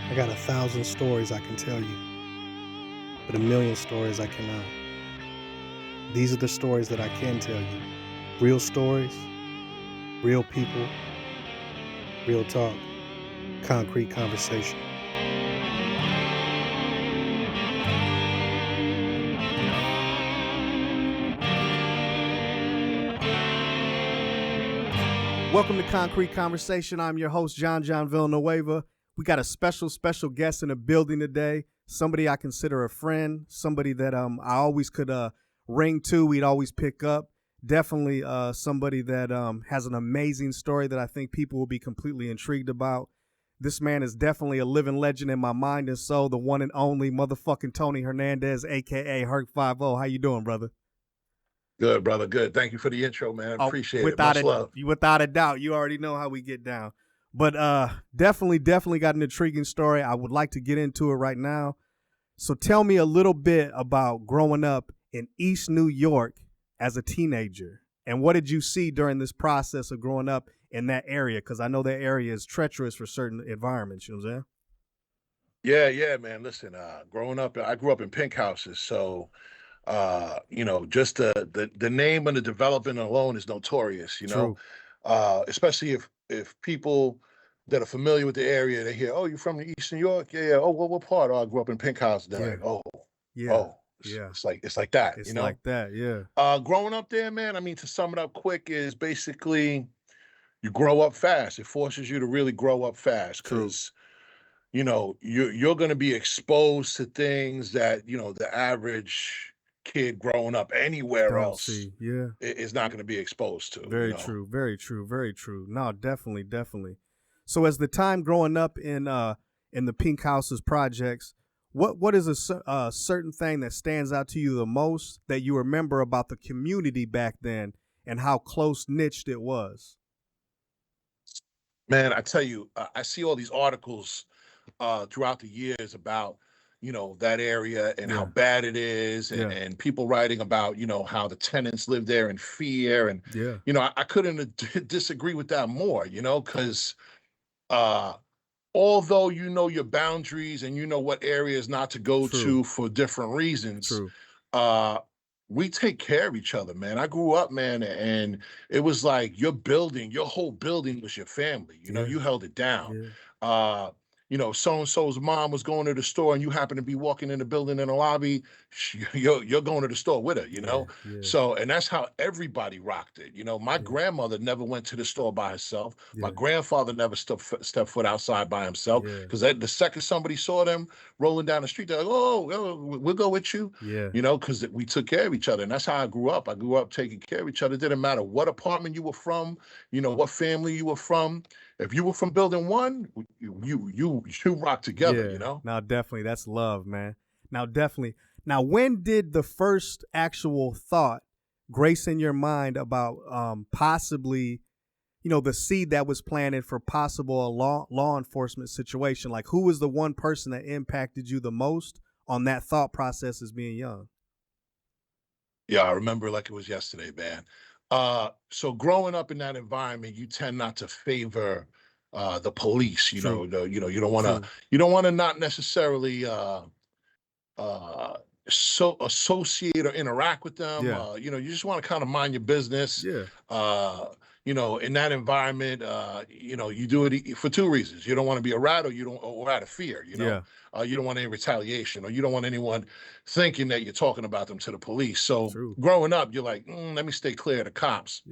I got 1,000 stories I can tell you, but 1,000,000 stories I cannot. These are the stories that I can tell you. Real stories, real people, real talk, concrete conversation. Welcome to Concrete Conversation. I'm your host, John Villanueva. We got a special guest in the building today. Somebody I consider a friend, somebody that I always could ring to, we'd always pick up. Definitely somebody that has an amazing story that I think people will be completely intrigued about. This man is definitely a living legend in my mind and soul, the one and only motherfucking Tony Hernandez, a.k.a. Herc50. How you doing, brother? Good, brother. Good. Thank you for the intro, man. Appreciate it. Much love. Without a doubt. You already know how we get down. But definitely got an intriguing story. I would like to get into it right now. So tell me a little bit about growing up in East New York as a teenager. And what did you see during this process of growing up in that area? Because I know that area is treacherous for certain environments. You know what I'm saying? Yeah, man. Listen, growing up, I grew up in pink houses. So, just the name and the development alone is notorious, especially if people that are familiar with the area, they hear, oh, you're from East New York? Yeah. Oh, well, what part? Oh, I grew up in pink house. They're like, oh, yeah. It's like that, It's like that, yeah. Growing up there, man, I mean, to sum it up quick is basically you grow up fast. It forces you to really grow up fast because, you're going to be exposed to things that, the average kid growing up anywhere else is not going to be exposed to. Very true. No, definitely. So as the time growing up in the Pink Houses projects, what is a certain thing that stands out to you the most that you remember about the community back then and how close niched it was? Man, I tell you, I see all these articles throughout the years about that area and how bad it is, and people writing about how the tenants live there in fear, and I couldn't disagree with that more, because although your boundaries and what areas not to go to for different reasons, we take care of each other, man. I grew up, man, and it was like your whole building was your family. You held it down. So-and-so's mom was going to the store and you happen to be walking in the building in the lobby, you're going to the store with her, So, and that's how everybody rocked it. My grandmother never went to the store by herself. My grandfather never stepped foot outside by himself, because the second somebody saw them rolling down the street, they're like, oh, we'll go with you, because we took care of each other. And that's how I grew up. I grew up taking care of each other. It didn't matter what apartment you were from, what family you were from. If you were from building one, you rock together, Now, definitely, that's love, man. Now, definitely. Now, when did the first actual thought grace in your mind about possibly, the seed that was planted for possible law enforcement situation? Like, who was the one person that impacted you the most on that thought process as being young? Yeah, I remember like it was yesterday, man. So growing up in that environment, you tend not to favor the police. You don't want to not necessarily so associate or interact with them. You just want to kind of mind your business. In that environment, you do it for two reasons. You don't want to be a rat, or out of fear. You don't want any retaliation, or you don't want anyone thinking that you're talking about them to the police. So growing up, you're like, let me stay clear of the cops.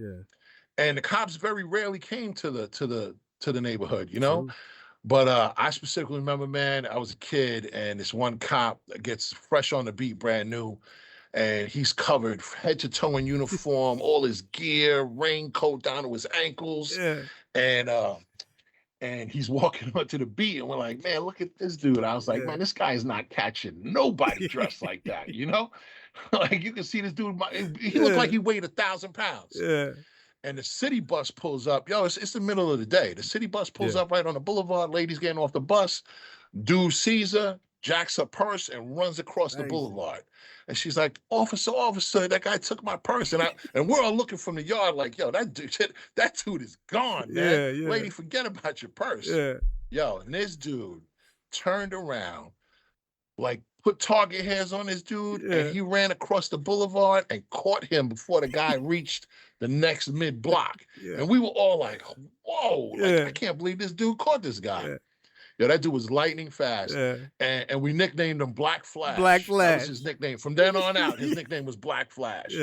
And the cops very rarely came to the neighborhood, But I specifically remember, man, I was a kid, and this one cop gets fresh on the beat, brand new, and he's covered head to toe in uniform, all his gear, raincoat down to his ankles, and he's walking onto the beat, and we're like, man, look at this dude. I was like, man, this guy is not catching nobody dressed like that, Like, you can see this dude, he looked like he weighed 1,000 pounds. And the city bus pulls up. It's the middle of the day. The city bus pulls up right on the boulevard. Ladies getting off the bus. Dude sees her, jacks her purse, and runs across the boulevard. And she's like, officer, that guy took my purse. And we're all looking from the yard like, that dude is gone, man. Lady, forget about your purse. And this dude turned around, like put target hairs on this dude, and he ran across the boulevard and caught him before the guy reached the next mid block. And we were all like, whoa, like, I can't believe this dude caught this guy. Yeah, that dude was lightning fast. And we nicknamed him Black Flash. Black Flash. That was his nickname. From then on out, his nickname was Black Flash.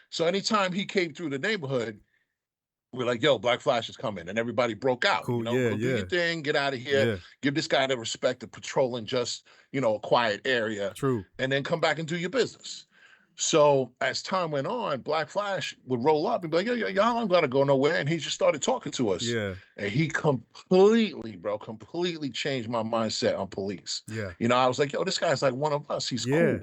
So anytime he came through the neighborhood, we're like, yo, Black Flash is coming. And everybody broke out. Cool. Go do your thing, get out of here. Give this guy the respect of patrolling just, a quiet area. True. And then come back and do your business. So as time went on, Black Flash would roll up and be like, yo, y'all ain't gotta go nowhere. And he just started talking to us. And he completely changed my mindset on police. I was like, yo, this guy's like one of us. He's cool.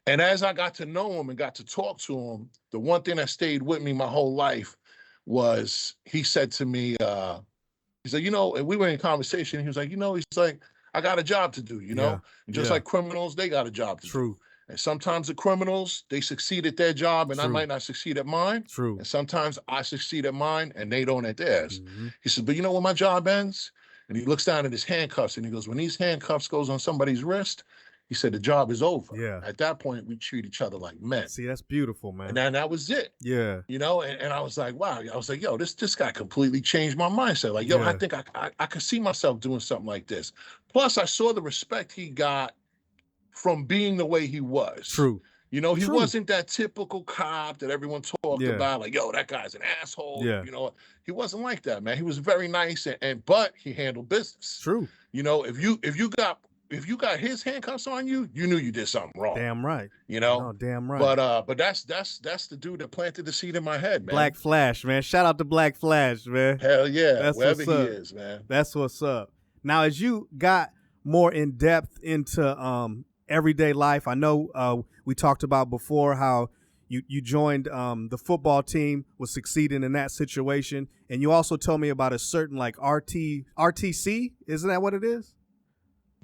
And as I got to know him and got to talk to him, the one thing that stayed with me my whole life was he said to me, he's like, and we were in conversation. He was like, he's like, I got a job to do, And just like criminals, they got a job to do. And sometimes the criminals, they succeed at their job and I might not succeed at mine. And sometimes I succeed at mine and they don't at theirs. He said, but when my job ends? And he looks down at his handcuffs and he goes, when these handcuffs goes on somebody's wrist, he said, the job is over. At that point, we treat each other like men. See, that's beautiful, man. And then that was it. And I was like, wow. I was like, yo, this guy completely changed my mindset. Like, yo, I think I could see myself doing something like this. Plus, I saw the respect he got from being the way he was. He wasn't that typical cop that everyone talked about, like, yo, that guy's an asshole. He wasn't like that, man. He was very nice, but he handled business. If you got his handcuffs on you, you knew you did something wrong. Damn right. No, damn right. But that's the dude that planted the seed in my head, man. Black Flash, man. Shout out to Black Flash, man. Hell yeah, that's wherever he is, man. That's what's up. Now, as you got more in depth into everyday life, I know we talked about before how you joined the football team, was succeeding in that situation, and you also told me about a certain like ROTC. Isn't that what it is?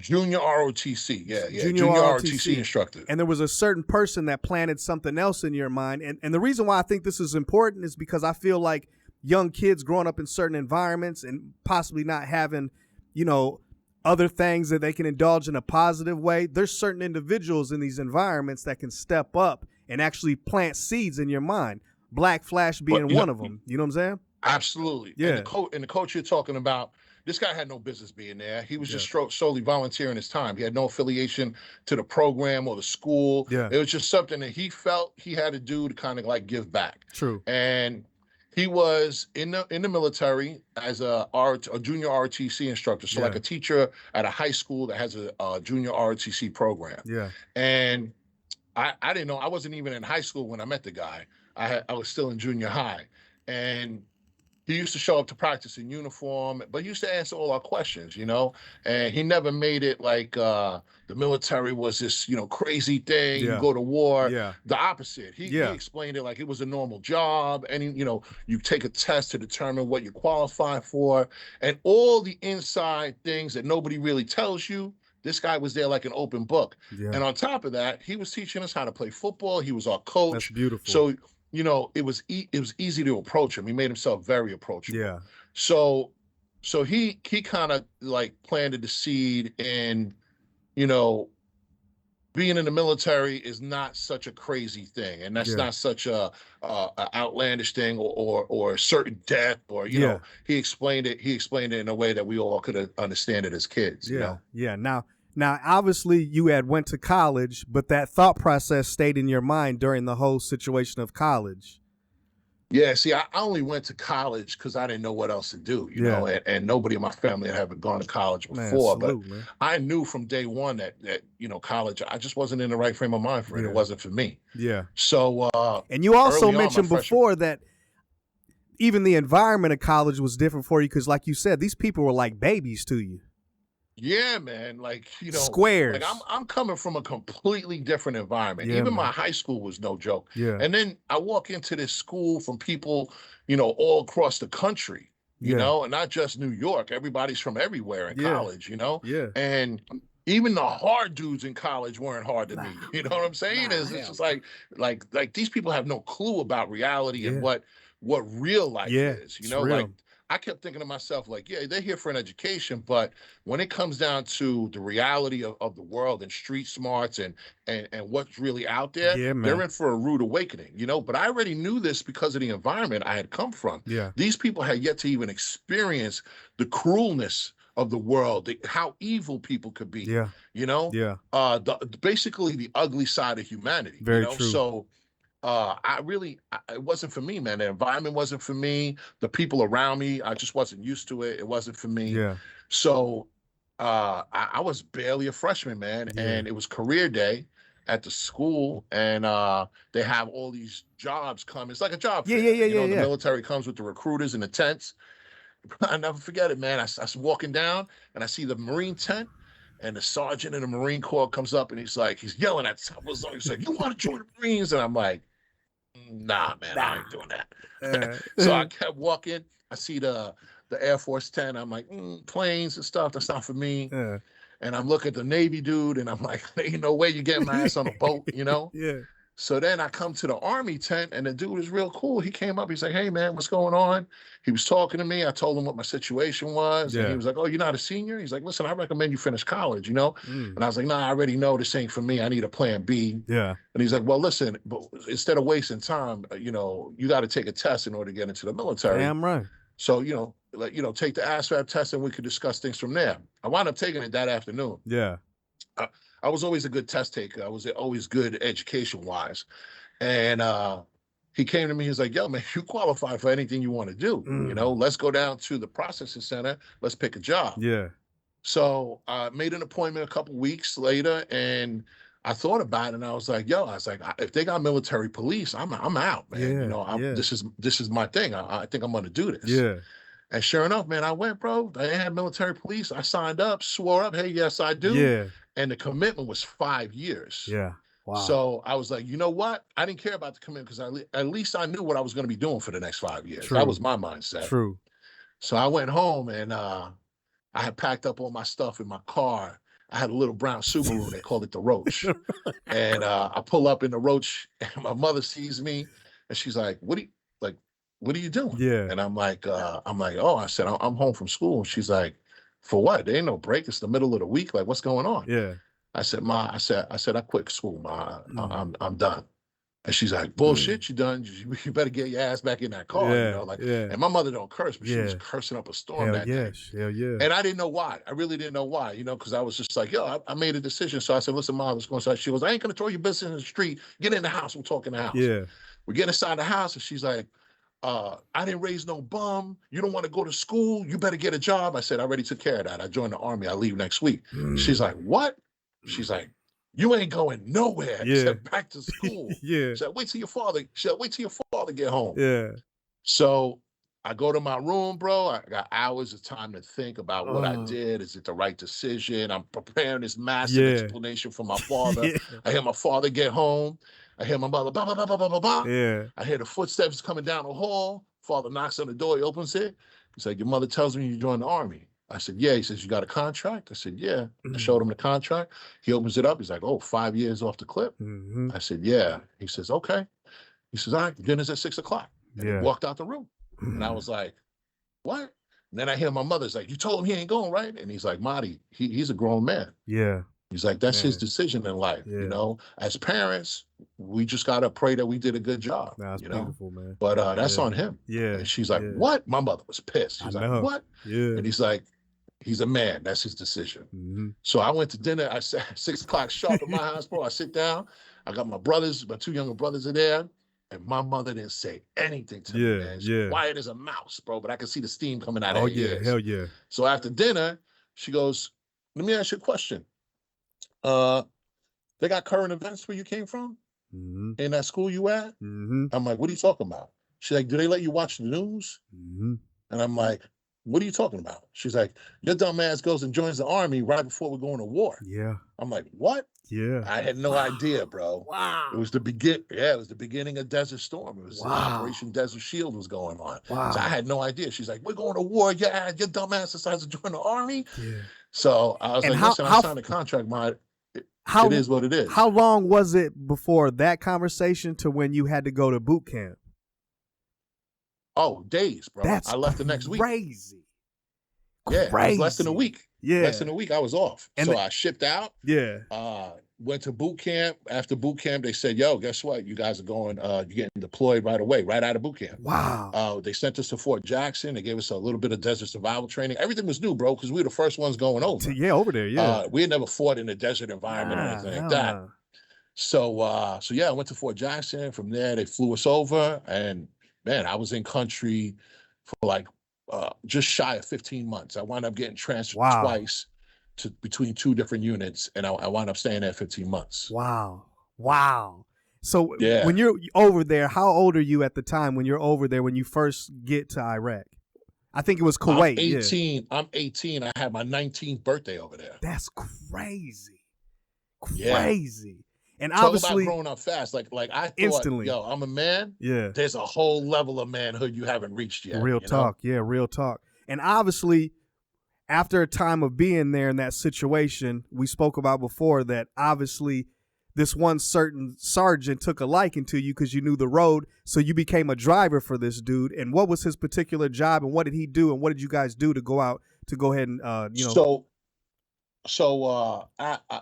Junior ROTC, Junior ROTC instructor. And there was a certain person that planted something else in your mind. And the reason why I think this is important is because I feel like young kids growing up in certain environments and possibly not having, other things that they can indulge in a positive way, there's certain individuals in these environments that can step up and actually plant seeds in your mind. Black Flash being one of them. You know what I'm saying? Absolutely. And the coach you're talking about, this guy had no business being there. He was just solely volunteering his time. He had no affiliation to the program or the school. It was just something that he felt he had to do to kind of like give back. And he was in the military as a junior ROTC instructor. So like a teacher at a high school that has a junior ROTC program. And I didn't know. I wasn't even in high school when I met the guy. I was still in junior high. And he used to show up to practice in uniform, but he used to answer all our questions, and he never made it like the military was this, crazy thing, you go to war. The opposite. He explained it like it was a normal job, and, you take a test to determine what you qualify for, and all the inside things that nobody really tells you. This guy was there like an open book. And on top of that, he was teaching us how to play football. He was our coach. That's beautiful. So it was easy to approach him. He made himself very approachable. So he kind of like planted the seed in, being in the military is not such a crazy thing, and that's not such a outlandish thing or a certain death or he explained it in a way that we all could understand it as kids. Now, obviously, you had went to college, but that thought process stayed in your mind during the whole situation of college. Yeah, see, I only went to college because I didn't know what else to do, and nobody in my family had ever gone to college before. But I knew from day one that college, I just wasn't in the right frame of mind for it. It wasn't for me. So, and you also mentioned before that even the environment of college was different for you because, like you said, these people were like babies to you. Yeah, man. Like, squares. Like I'm coming from a completely different environment. Even my high school was no joke. And then I walk into this school from people, all across the country, you know, and not just New York. Everybody's from everywhere in college, and even the hard dudes in college weren't hard to me. You know what I'm saying? It's just like these people have no clue about reality and what real life is, real. I kept thinking to myself, like, yeah, they're here for an education, but when it comes down to the reality of the world and street smarts and what's really out there, Yeah, they're man. in for a rude awakening, you know. But I already knew this because of the environment I had come from. Yeah. These people had yet to even experience the cruelness of the world, how evil people could be. Yeah. You know, Yeah. Basically the ugly side of humanity. Very you know, true. so it wasn't for me, man. The environment wasn't for me. The people around me, I just wasn't used to it. It wasn't for me. Yeah. So I was barely a freshman, man. Yeah. And it was career day at the school, and they have all these jobs come. It's like a job fair. You know, the military comes with the recruiters and the tents. I never forget it, man. I was walking down and I see the Marine tent, and the sergeant in the Marine Corps comes up and he's yelling at us. He's like, "You want to join the Marines?" And I'm like, "Nah, man, I ain't doing that." So I kept walking. I see the Air Force tent. I'm like, planes and stuff. That's not for me. And I'm looking at the Navy dude, and I'm like, "There ain't no way you get my ass on a boat," you know? Yeah. So then I come to the Army tent, and the dude is real cool. He came up. He's like, "Hey, man, what's going on?" He was talking to me. I told him what my situation was. And he was like, "Oh, you're not a senior?" He's like, "Listen, I recommend you finish college, you know?" And I was like, "Nah, I already know this ain't for me. I need a plan B." Yeah. And he's like, "Well, listen, but instead of wasting time, you know, you got to take a test in order to get into the military." Damn right. So, take the ASVAB test, and we could discuss things from there. I wound up taking it that afternoon. Yeah. I was always a good test taker. I was always good education-wise. And he came to me. He's like, "Yo, man, you qualify for anything you want to do. You know, let's go down to the processing center. Let's pick a job." Yeah. So I made an appointment a couple weeks later, and I thought about it, and I was like, if they got military police, I'm out, man. Yeah, You know, this is my thing. I think I'm gonna do this. Yeah. And sure enough, man, I went, bro. They had military police. I signed up, swore up, "Hey, yes, I do." Yeah. And the commitment was 5 years. Yeah. Wow. So I was like, you know what? I didn't care about the commitment because at least I knew what I was going to be doing for the next 5 years. True. That was my mindset. True. So I went home, and I had packed up all my stuff in my car. I had a little brown Subaru. They called it the Roach. And I pull up in the Roach, and my mother sees me, and she's like, "What are you doing?" Yeah. And I'm like, "Oh," I said, "I'm home from school." And she's like, "For what? There ain't no break. It's the middle of the week. Like, what's going on?" Yeah. I said, "Ma," I said, "I quit school, Ma. I'm done." And she's like, "Bullshit, you done? You better get your ass back in that car." Yeah. You know, like, Yeah. and my mother don't curse, but she was cursing up a storm that day. Hell yeah. And I didn't know why. I really didn't know why, you know, because I was just like, yo, I made a decision. So I said, "Listen, Mom, what's going on?" She goes, "I ain't gonna throw your business in the street. Get in the house. We'll talk in the house." Yeah. We get inside the house, and she's like, "I didn't raise no bum. You don't want to go to school. You better get a job." I said, "I already took care of that. I joined the Army. I leave next week." She's like, "What?" She's like, "You ain't going nowhere." Yeah. I said, "Back to school." Yeah. She said, "Wait till your father get home." Yeah. So I go to my room, bro. I got hours of time to think about what I did. Is it the right decision? I'm preparing this massive explanation for my father. I hear my father get home. I hear my mother, bah, bah, bah, bah, bah, bah, bah. Yeah. I hear the footsteps coming down the hall. Father knocks on the door. He opens it. He's like, "Your mother tells me you joined the Army." I said, "Yeah." He says, "You got a contract?" I said, "Yeah." I showed him the contract. He opens it up. He's like, "Oh, 5 years off the clip." I said, "Yeah." He says, "Okay." He says, "All right, dinner's at 6:00. And he walked out the room. And I was like, "What?" And then I hear my mother's like, "You told him he ain't going, right?" And he's like, "Marty, he's a grown man." Yeah. He's like, "That's his decision in life." You know, as parents, we just gotta pray that we did a good job. That's beautiful, man. But that's on him. Yeah. And she's like, "What?" My mother was pissed. She's like, "What?" Yeah. And he's like, "He's a man. That's his decision." So I went to dinner. I sat 6:00 sharp at my house, bro. I sit down. I got my brothers, my two younger brothers are there. And my mother didn't say anything to me, man. She's quiet as a mouse, bro. But I could see the steam coming out of her ears. Hell yeah. So after dinner, she goes, "Let me ask you a question. They got current events where you came from? In that school you at?" I'm like, "What are you talking about?" She's like, "Do they let you watch the news?" And I'm like, "What are you talking about?" She's like, "Your dumb ass goes and joins the Army right before we're going to war." Yeah. I'm like, "What?" Yeah. I had no idea, bro. Wow. It was the beginning of Desert Storm. It was Operation Desert Shield was going on. Wow. So I had no idea. She's like, "We're going to war. Yeah, your dumb ass decides to join the Army." Yeah. So I was like, "Listen, I signed a contract, it is what it is." How long was it before that conversation to when you had to go to boot camp? Oh, days, bro. That's I left the next week. crazy. Yeah, it was less than a week. Yeah. Less than a week I was off. And so I shipped out. Yeah. Went to boot camp. After boot camp, they said, yo, guess what? You guys are going, you're getting deployed right away, right out of boot camp. Wow. They sent us to Fort Jackson. They gave us a little bit of desert survival training. Everything was new, bro, because we were the first ones going over. Yeah, over there, yeah. We had never fought in a desert environment or anything like that. So yeah, I went to Fort Jackson. From there, they flew us over. And man, I was in country for like just shy of 15 months. I wound up getting transferred twice to between 2 different units, and I wound up staying there 15 months. Wow. So when you're over there, how old are you at the time when you're over there when you first get to Iraq? I think it was Kuwait. I'm 18. Yeah. I'm 18. I had my 19th birthday over there. That's crazy. Crazy. Yeah. And talk obviously, about growing up fast. Like I thought, instantly, yo, I'm a man. Yeah. There's a whole level of manhood you haven't reached yet. Real talk. Yeah, real talk. And obviously, after a time of being there in that situation, we spoke about before that obviously this one certain sergeant took a liking to you because you knew the road, so you became a driver for this dude. And what was his particular job, and what did he do, and what did you guys do to go out to go ahead and So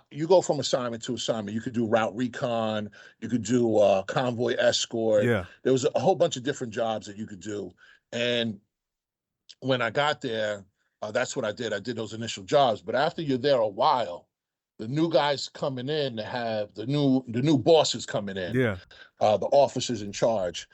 you go from assignment to assignment. You could do route recon. You could do convoy escort. Yeah. There was a whole bunch of different jobs that you could do. And when I got there, that's what I did. I did those initial jobs. But after you're there a while, the new guys coming in have the new bosses coming in. Yeah. The officers in charge.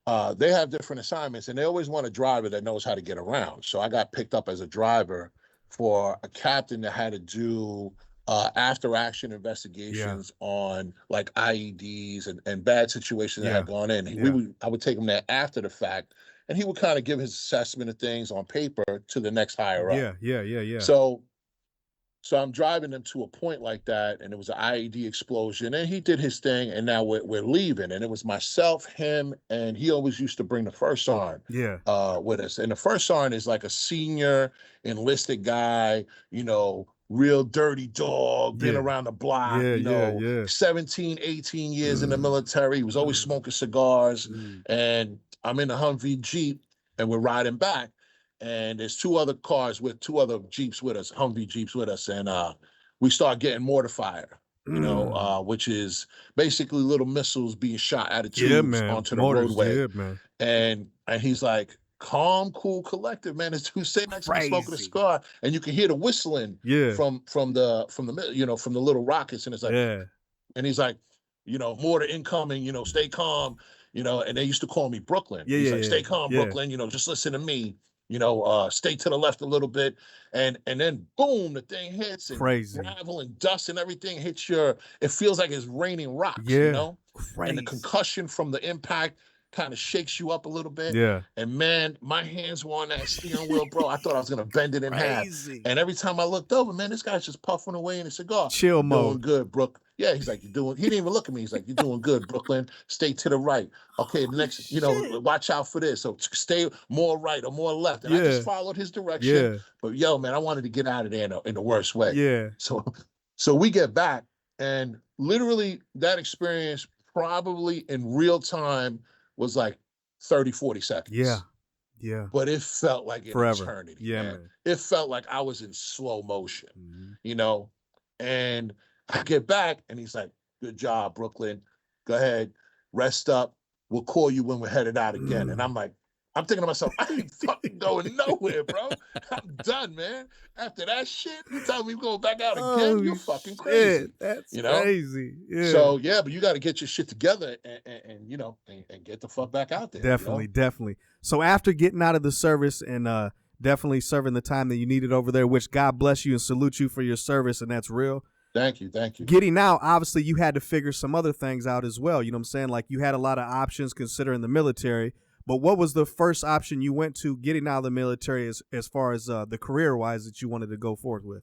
They have different assignments, and they always want a driver that knows how to get around. So I got picked up as a driver for a captain that had to do after action investigations on like IEDs and bad situations that had gone in. I would take him there after the fact, and he would kind of give his assessment of things on paper to the next higher up. Yeah. So I'm driving them to a point like that, and it was an IED explosion, and he did his thing, and now we're leaving, and it was myself, him, and he always used to bring the first sergeant with us. And the first sergeant is like a senior enlisted guy, real dirty dog, been around the block, 17, 18 years in the military. He was always smoking cigars, and I'm in a Humvee Jeep, and we're riding back. And there's 2 other cars with 2 other Jeeps with us, Humvee Jeeps with us. And we start getting mortar fire, which is basically little missiles being shot out of tubes onto the roadway. And he's like, calm, cool, collective, man. This dude sitting next to me smoking a cigar, and you can hear the whistling from the little rockets. And it's like, and he's like, mortar incoming, stay calm, and they used to call me Brooklyn. He's like, stay calm, Brooklyn, just listen to me. Stay to the left a little bit, and then boom, the thing hits, and gravel and dust and everything hits it feels like it's raining rocks, and the concussion from the impact kind of shakes you up a little bit. And man, my hands were on that steering wheel, bro. I thought I was gonna bend it in half. And every time I looked over, man, this guy's just puffing away in a cigar. Chill mode. Doing good, Brooke. Yeah, he's like, he didn't even look at me. He's like, you're doing good, Brooklyn. Stay to the right. Okay, the next, watch out for this. So stay more right or more left. And I just followed his direction. But yo, man, I wanted to get out of there in the worst way. So we get back, and literally that experience probably in real time was like 30, 40 seconds. But it felt like an eternity. Man. It felt like I was in slow motion, and I get back, and he's like, good job, Brooklyn. Go ahead, rest up. We'll call you when we're headed out again. And I'm thinking to myself, I ain't fucking going nowhere, bro. I'm done, man. After that shit, you tell me we're going back out again? You're fucking crazy. That's crazy. Yeah. So, yeah, but you got to get your shit together and get the fuck back out there. Definitely. So after getting out of the service and definitely serving the time that you needed over there, which God bless you and salute you for your service, and that's real. Thank you. Getting out, obviously, you had to figure some other things out as well. You know what I'm saying? Like, you had a lot of options considering the military. But what was the first option you went to getting out of the military as far as the career-wise that you wanted to go forward with?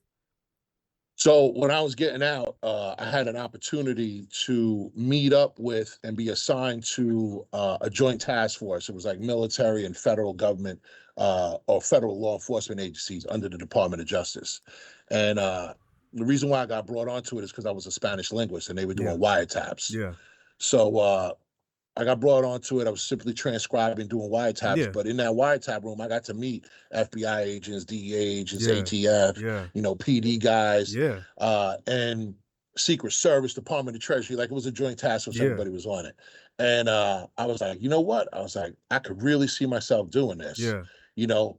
So when I was getting out, I had an opportunity to meet up with and be assigned to a joint task force. It was like military and federal government or federal law enforcement agencies under the Department of Justice. And the reason why I got brought onto it is because I was a Spanish linguist, and they were doing wiretaps. So I got brought onto it. I was simply transcribing, doing wiretaps. But in that wiretap room, I got to meet FBI agents, DEA agents, ATF, PD guys, and Secret Service, Department of Treasury. Like, it was a joint task force. Everybody was on it. And I was like, you know what? I was like, I could really see myself doing this.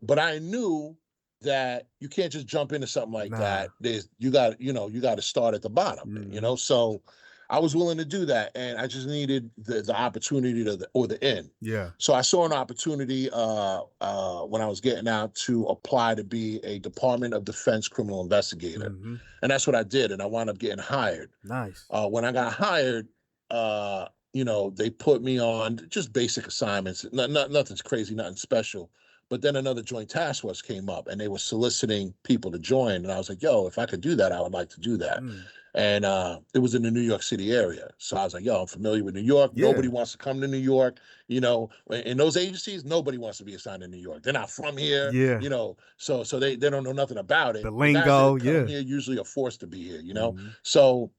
But I knew that you can't just jump into something like that. You got to start at the bottom. So I was willing to do that, and I just needed the opportunity or the end. So I saw an opportunity when I was getting out to apply to be a Department of Defense criminal investigator, and that's what I did, and I wound up getting hired. Nice. When I got hired, they put me on just basic assignments. Nothing's crazy, nothing special. But then another joint task force came up, and they were soliciting people to join. And I was like, yo, if I could do that, I would like to do that. And it was in the New York City area. So I was like, yo, I'm familiar with New York. Nobody wants to come to New York. In those agencies, nobody wants to be assigned to New York. They're not from here. So they don't know nothing about it. The lingo, here usually are forced to be here, So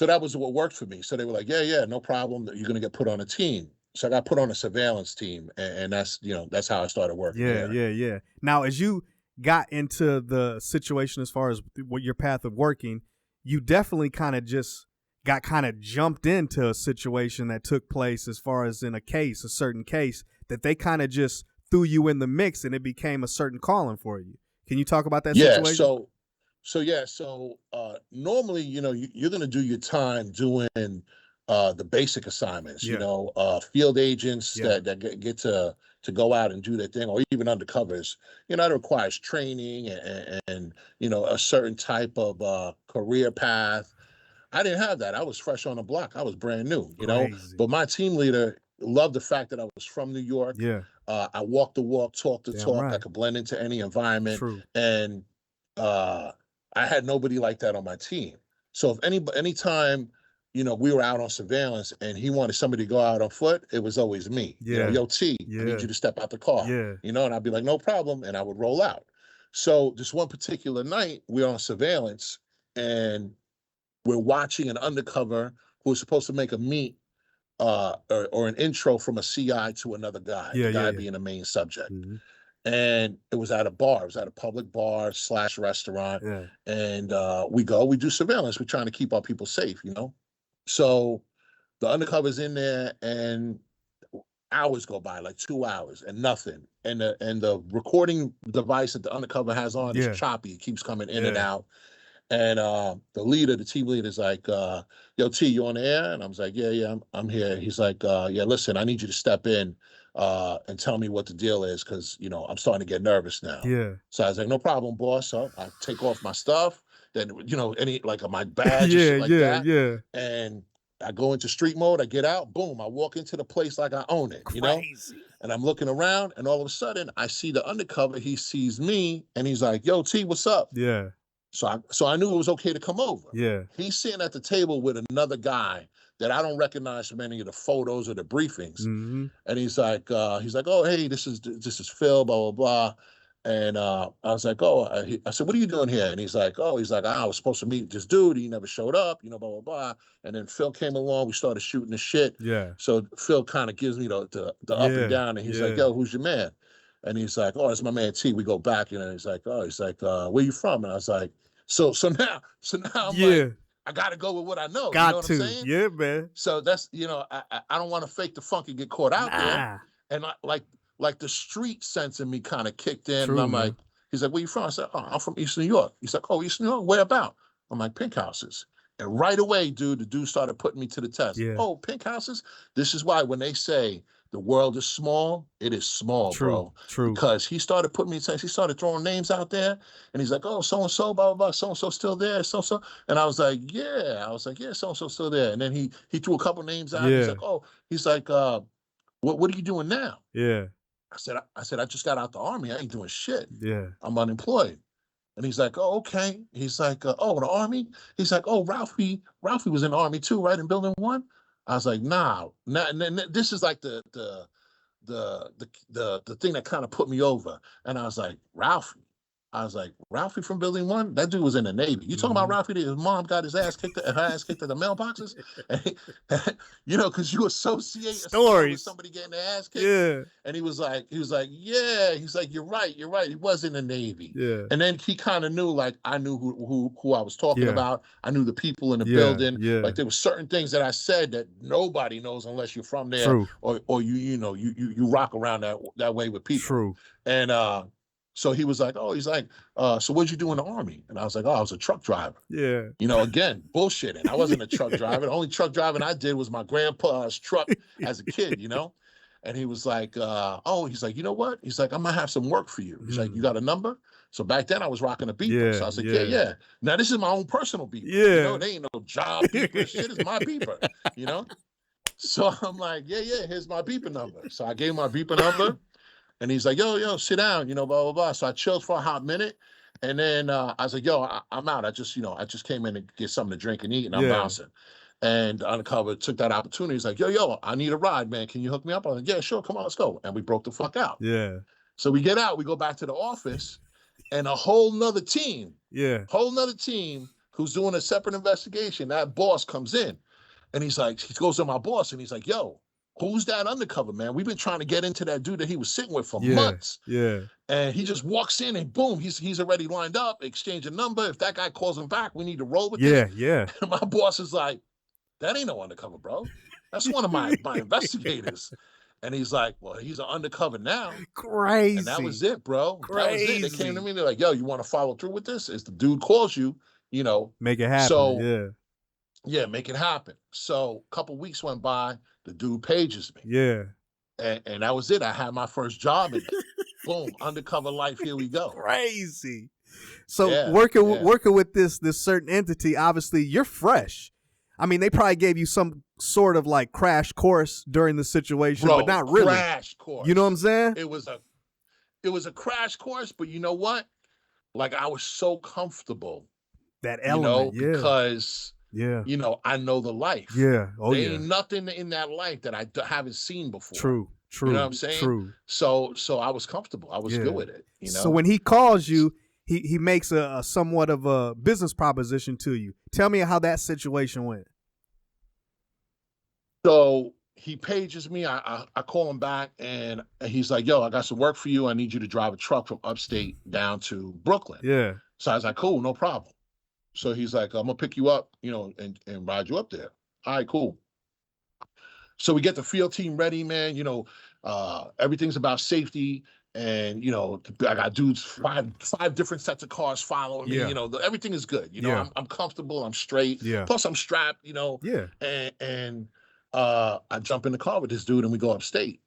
that was what worked for me. So they were like, yeah, no problem. You're going to get put on a team. So I got put on a surveillance team, and that's how I started working. Yeah. Now, as you got into the situation, as far as what your path of working, you definitely kind of just got jumped into a situation that took place, as far as in a certain case that they kind of just threw you in the mix, and it became a certain calling for you. Can you talk about that situation? So normally, you're going to do your time doing the basic assignments, field agents that get to go out and do their thing, or even undercovers, that requires training and a certain type of career path. I didn't have that. I was fresh on the block. I was brand new, but my team leader loved the fact that I was from New York. I walked the walk, talk the talk. Right. I could blend into any environment. True. And I had nobody like that on my team. So if anytime we were out on surveillance and he wanted somebody to go out on foot, it was always me. Yo, T, I need you to step out the car. And I'd be like, no problem. And I would roll out. So this one particular night, we're on surveillance and we're watching an undercover who was supposed to make a meet or an intro from a CI to another guy, the guy being the main subject. And it was at a bar. It was at a public bar / restaurant. And we do surveillance. We're trying to keep our people safe, So the undercover's in there, and hours go by, like 2 hours, and nothing. And the recording device that the undercover has on is choppy. It keeps coming in and out. And the team leader is like, yo, T, you on the air? And I was like, yeah, I'm here. He's like, yeah, listen, I need you to step in and tell me what the deal is, because, I'm starting to get nervous now. So I was like, no problem, boss. So I take off my stuff. Then, any like my badge and shit like that. And I go into street mode. I get out. Boom. I walk into the place like I own it, And I'm looking around, and all of a sudden I see the undercover. He sees me, and he's like, yo, T, what's up? So I knew it was okay to come over. He's sitting at the table with another guy that I don't recognize from any of the photos or the briefings. And he's like, oh, hey, this is Phil, blah, blah, blah. And I was like, I said, what are you doing here? And he's like, I was supposed to meet this dude. He never showed up, blah, blah, blah. And then Phil came along. We started shooting the shit. So Phil kind of gives me the up and down. And he's like, yo, who's your man? And he's like, oh, it's my man T. We go back. And he's like, where you from? And I was like, so now I'm like, I got to go with what I know. You know what I'm saying? Yeah, man. So that's, I don't want to fake the funk and get caught out there. And like the street sense in me kind of kicked in. True, and I'm man. like, he's like, where you from? I said, oh, I'm from East New York. He's like, oh, East New York? Where about? I'm like, Pink Houses. And right away, the dude started putting me to the test. Oh, Pink Houses? This is why when they say the world is small, it is small, bro. True. Because he started putting me in test. He started throwing names out there. And he's like, oh, so-and-so, blah, blah, blah. So-and-so still there, so-and-so. And I was like, yeah, so-and-so still there. And then he threw a couple names out. He's like, what are you doing now? I said, I just got out the army. I ain't doing shit. I'm unemployed. And he's like, oh, okay. He's like, oh, the army? He's like, oh, Ralphie was in the army too, right? In Building 1? I was like, nah. This is like the thing that kind of put me over. And I was like, Ralphie? I was like, Ralphie from Building 1? That dude was in the Navy. You talking about Ralphie that his mom got his ass kicked, her ass kicked in the mailboxes? You know, because you associate a story with somebody getting their ass kicked. Yeah. And he was like, yeah. He's like, you're right. He was in the Navy. Yeah. And then he kind of knew, like, I knew who I was talking about. I knew the people in the building. Yeah. Like, there were certain things that I said that nobody knows unless you're from there. True. Or you rock around that way with people. True. And so he was like, so what'd you do in the Army? And I was like, I was a truck driver. Yeah. You know, again, bullshitting. I wasn't a truck driver. The only truck driving I did was my grandpa's truck as a kid, you know? And he was like, he's like, you know what? He's like, I'm gonna have some work for you. He's like, you got a number? So back then I was rocking a beeper. So I was like, yeah. Now this is my own personal beeper. Yeah. You know, they ain't no job beeper. Shit is my beeper, you know? So I'm like, yeah, here's my beeper number. So I gave him my beeper number. And he's like, yo, sit down, you know, blah, blah, blah. So I chilled for a hot minute. And then I was like, I'm out. I just came in to get something to drink and eat, and I'm bouncing. And Undercover took that opportunity. He's like, yo, I need a ride, man. Can you hook me up? I was like, yeah, sure. Come on, let's go. And we broke the fuck out. Yeah. So we get out. We go back to the office, and a whole nother team who's doing a separate investigation, that boss comes in. And he's like, he goes to my boss, and he's like, yo, who's that Undercover, man? We've been trying to get into that dude that he was sitting with for months. Yeah. And he just walks in and boom, he's already lined up, exchange a number. If that guy calls him back, we need to roll with it. Yeah. And my boss is like, that ain't no Undercover, bro. That's one of my investigators. And he's like, well, he's an Undercover now. Crazy. And that was it, bro. Crazy. That was it. They came to me, they're like, yo, you want to follow through with this? If the dude calls you, you know. Make it happen. So, yeah, make it happen. So a couple weeks went by, the dude pages me. Yeah. And that was it. I had my first job and boom, Undercover life, here we go. Crazy. So working with this certain entity, obviously you're fresh. I mean, they probably gave you some sort of like crash course during the situation, but not really. Crash course. You know what I'm saying? It was a crash course, but you know what? Like I was so comfortable. That element, because you know, I know the life. Yeah. There ain't nothing in that life that I haven't seen before. True. You know what I'm saying? True. So I was comfortable. I was good with it. You know. So when he calls you, he makes a somewhat of a business proposition to you. Tell me how that situation went. So he pages me. I call him back, and he's like, yo, I got some work for you. I need you to drive a truck from upstate down to Brooklyn. Yeah. So I was like, cool, no problem. So he's like, I'm going to pick you up, you know, and ride you up there. All right, cool. So we get the field team ready, man. You know, everything's about safety. And, you know, I got dudes, five different sets of cars following me. You know, everything is good. You know, I'm comfortable. I'm straight. Plus I'm strapped, you know. And I jump in the car with this dude and we go upstate.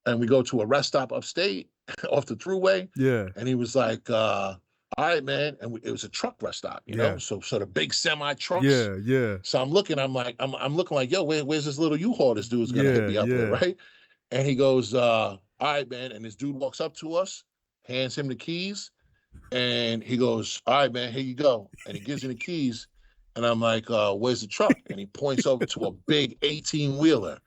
And we go to a rest stop upstate off the throughway. Yeah. And he was like, all right, man. And it was a truck rest stop, you know? So the big semi trucks. Yeah. So I'm looking like, yo, where's this little U-Haul this dude's gonna hit me up with, right? And he goes, all right, man. And this dude walks up to us, hands him the keys, and he goes, all right, man, here you go. And he gives me the keys. And I'm like, where's the truck? And he points over to a big 18-wheeler.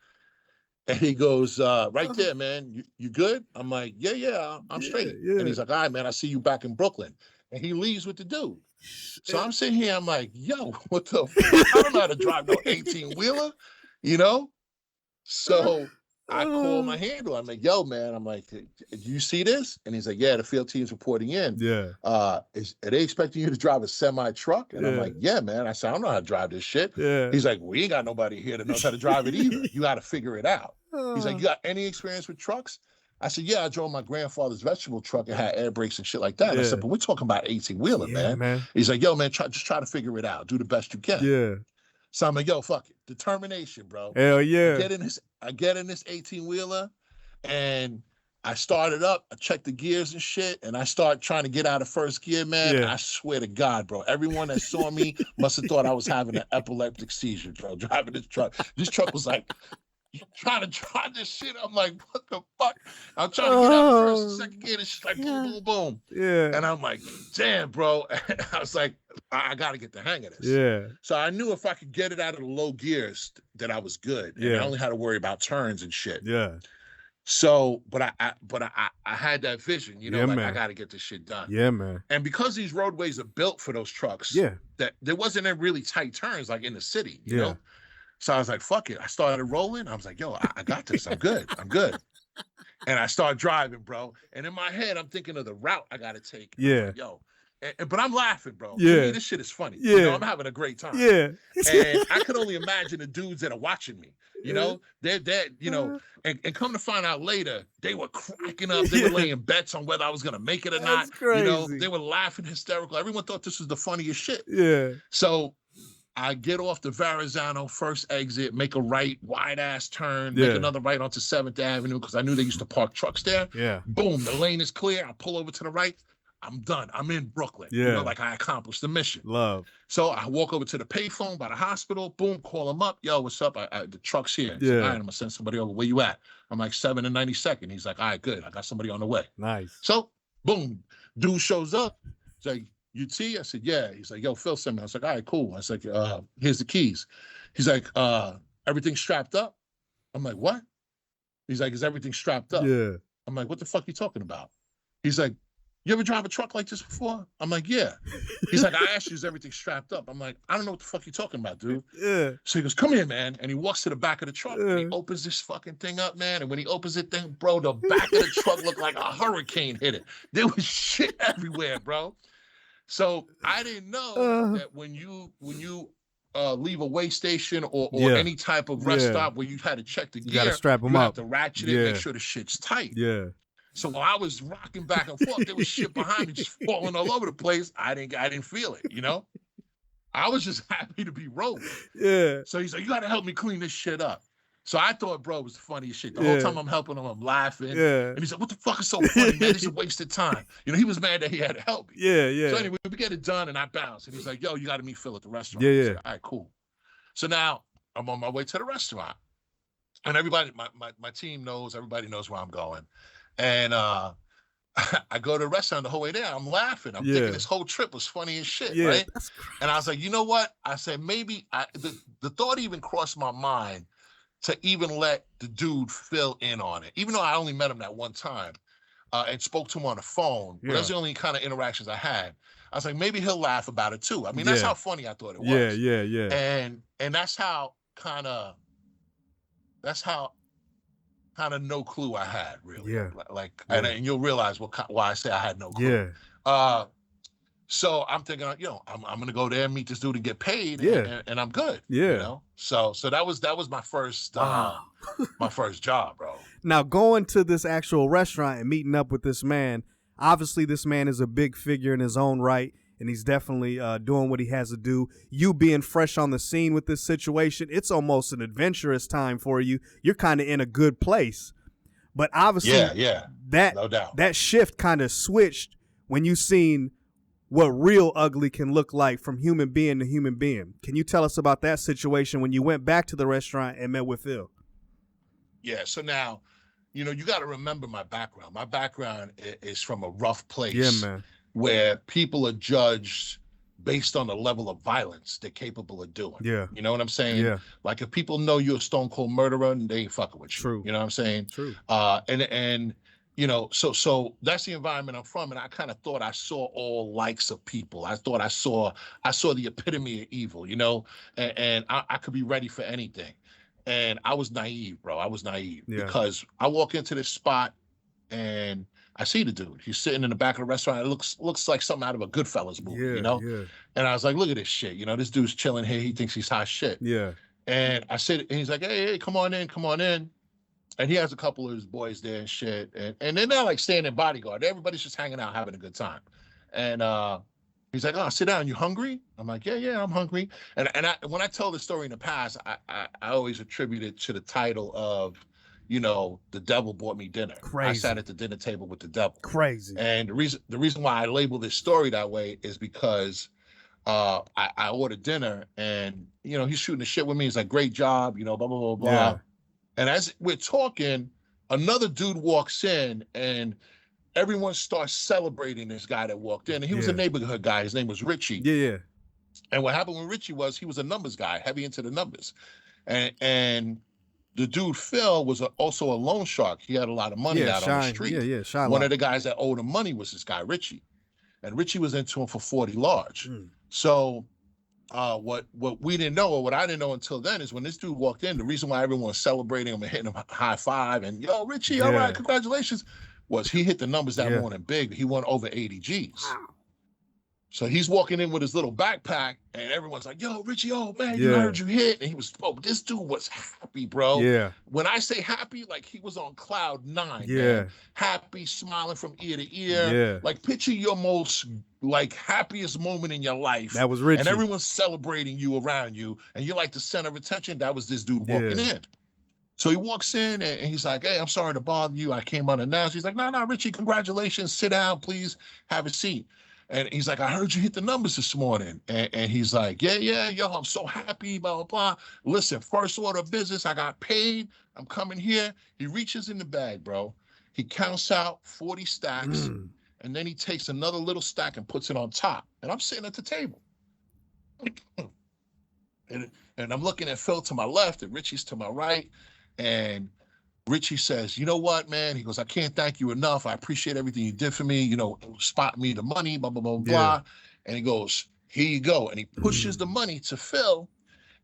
And he goes, right there, man. You good? I'm like, yeah, I'm straight. And he's like, all right, man, I see you back in Brooklyn. And he leaves with the dude. So I'm sitting here, I'm like, yo, what the fuck? I don't know how to drive no 18-wheeler, you know? So I call my handler. I'm like, yo, man. I'm like, do you see this? And he's like, yeah, the field team's reporting in. Yeah. Are they expecting you to drive a semi-truck? And I'm like, yeah, man. I said, I don't know how to drive this shit. Yeah. He's like, we ain't got nobody here that knows how to drive it either. You got to figure it out. He's like, you got any experience with trucks? I said, yeah, I drove my grandfather's vegetable truck and had air brakes and shit like that. I said, but we're talking about 18-wheeler, man. He's like, yo, man, just try to figure it out. Do the best you can. Yeah. So I'm like, yo, fuck it. Determination, bro. Hell yeah. I get in this 18-wheeler and I started up. I checked the gears and shit, and I start trying to get out of first gear, man. Yeah. I swear to God, bro. Everyone that saw me must have thought I was having an epileptic seizure, bro, driving this truck. This truck was like, trying to drive this shit. I'm like, what the fuck? I'm trying to get out of first and second gear. It's just like boom, boom, boom. Yeah. And I'm like, damn, bro. And I was like, I got to get the hang of this. Yeah. So I knew if I could get it out of the low gears that I was good. And I only had to worry about turns and shit. Yeah. So, but I had that vision, you know, like, I got to get this shit done. Yeah, man. And because these roadways are built for those trucks, that there wasn't any really tight turns like in the city, you know? So I was like, fuck it. I started rolling. I was like, yo, I got this. I'm good. I'm good. And I started driving, bro. And in my head, I'm thinking of the route I got to take. Yeah. Like, yo. But I'm laughing, bro. Yeah. To me, this shit is funny. Yeah. You know, I'm having a great time. Yeah. And I could only imagine the dudes that are watching me. You know, they're you know, and come to find out later, they were cracking up. They were laying bets on whether I was gonna make it or not. Crazy. You know, they were laughing hysterical. Everyone thought this was the funniest shit. Yeah. So I get off the Verrazano first exit, make a right, wide ass turn, make another right onto 7th Avenue because I knew they used to park trucks there. Yeah. Boom, the lane is clear. I pull over to the right. I'm done. I'm in Brooklyn. Yeah. You know, like I accomplished the mission. Love. So I walk over to the payphone by the hospital. Boom, call him up. Yo, what's up? The truck's here. He's like, all right, I'm gonna send somebody over. Where you at? I'm like 7 and 92nd. He's like, all right, good. I got somebody on the way. Nice. So boom, dude shows up. He's like, UT? I said, yeah. He's like, yo, Phil sent me. I was like, all right, cool. I was like, here's the keys. He's like, everything strapped up? I'm like, what? He's like, is everything strapped up? Yeah. I'm like, what the fuck are you talking about? He's like, you ever drive a truck like this before? I'm like, yeah. He's like, I asked you, is everything strapped up? I'm like, I don't know what the fuck you're talking about, dude. Yeah. So he goes, come here, man. And he walks to the back of the truck and he opens this fucking thing up, man. And when he opens it thing, bro, the back of the truck looked like a hurricane hit it. There was shit everywhere, bro. So I didn't know that when you leave a way station or any type of rest stop where you had to check the gear, you gotta strap them you up. have to ratchet it, make sure the shit's tight. Yeah. So while I was rocking back and forth, there was shit behind me just falling all over the place. I didn't feel it, you know? I was just happy to be rolling. Yeah. So he's like, you gotta help me clean this shit up. So I thought, bro, it was the funniest shit. The whole time I'm helping him, I'm laughing. Yeah. And he's like, what the fuck is so funny, man? This is a waste of time. You know, he was mad that he had to help me. Yeah, yeah. So anyway, we get it done and I bounce. And he's like, yo, you got to meet Phil at the restaurant. Yeah, yeah. Like, all right, cool. So now I'm on my way to the restaurant. And everybody, my team knows, everybody knows where I'm going. And I go to the restaurant the whole way there. I'm laughing. I'm thinking this whole trip was funny as shit, right? And I was like, you know what? I said, maybe the thought even crossed my mind to even let the dude fill in on it. Even though I only met him that one time and spoke to him on the phone. But that's the only kind of interactions I had. I was like, maybe he'll laugh about it too. I mean, that's how funny I thought it was. Yeah. And that's how kind of no clue I had, really. Yeah. And you'll realize why I say I had no clue. Yeah. So I'm thinking, I'm gonna go there and meet this dude and get paid, and I'm good. Yeah. You know? So that was my first my first job, bro. Now going to this actual restaurant and meeting up with this man, obviously this man is a big figure in his own right, and he's definitely doing what he has to do. You being fresh on the scene with this situation, it's almost an adventurous time for you. You're kind of in a good place, but obviously, that no doubt. That shift kind of switched when you seen what real ugly can look like from human being to human being. Can you tell us about that situation when you went back to the restaurant and met with Phil? Yeah, so now, you got to remember my background. My background is from a rough place. Yeah, man. Where people are judged based on the level of violence they're capable of doing. Yeah. You know what I'm saying? Yeah. Like if people know you're a stone cold murderer, they ain't fucking with you. True. You know what I'm saying? True. And so that's the environment I'm from. And I kind of thought I saw all likes of people. I thought I saw the epitome of evil, and I could be ready for anything. And I was naive, bro. I was naive because I walk into this spot and I see the dude. He's sitting in the back of the restaurant. It looks like something out of a Goodfellas movie, Yeah. And I was like, look at this shit. This dude's chilling here. He thinks he's hot shit. Yeah. And I said, and he's like, hey, come on in. And he has a couple of his boys there and shit. And they're not like standing bodyguard. Everybody's just hanging out, having a good time. And he's like, oh, sit down. You hungry? I'm like, yeah, I'm hungry. And when I tell the story in the past, I always attribute it to the title of, the devil bought me dinner. Crazy. I sat at the dinner table with the devil. Crazy. And the reason why I label this story that way is because I ordered dinner and, he's shooting the shit with me. He's like, great job, blah, blah, blah, blah. Yeah. And as we're talking, another dude walks in and everyone starts celebrating this guy that walked in. And he was a neighborhood guy. His name was Richie. Yeah. And what happened with Richie was he was a numbers guy, heavy into the numbers. And the dude Phil was also a loan shark. He had a lot of money out on the street. One of the guys that owed him money was this guy Richie, and Richie was into him for 40 large. So what we didn't know, or what I didn't know until then, is when this dude walked in, the reason why everyone was celebrating him and hitting him high five and yo Richie, all right, congratulations, was he hit the numbers that morning big. He won over 80 G's. Wow. So he's walking in with his little backpack, and everyone's like, yo, Richie, oh, man, I heard you hit. And he was, this dude was happy, bro. Yeah. When I say happy, like he was on cloud 9. Yeah. Man. Happy, smiling from ear to ear. Yeah. Like picture your most, like, happiest moment in your life. That was Richie. And everyone's celebrating you around you, and you're like the center of attention. That was this dude walking in. So he walks in, and he's like, hey, I'm sorry to bother you. I came unannounced. He's like, no, Richie, congratulations. Sit down, please. Have a seat. And he's like, I heard you hit the numbers this morning. And he's like, yeah, yo, I'm so happy, blah, blah, blah. Listen, first order of business, I got paid. I'm coming here. He reaches in the bag, bro. He counts out 40 stacks, and then he takes another little stack and puts it on top. And I'm sitting at the table. And I'm looking at Phil to my left and Richie's to my right. And Richie says, you know what, man? He goes, I can't thank you enough. I appreciate everything you did for me. You know, spot me the money, blah, blah, blah, blah. And he goes, here you go. And he pushes the money to Phil.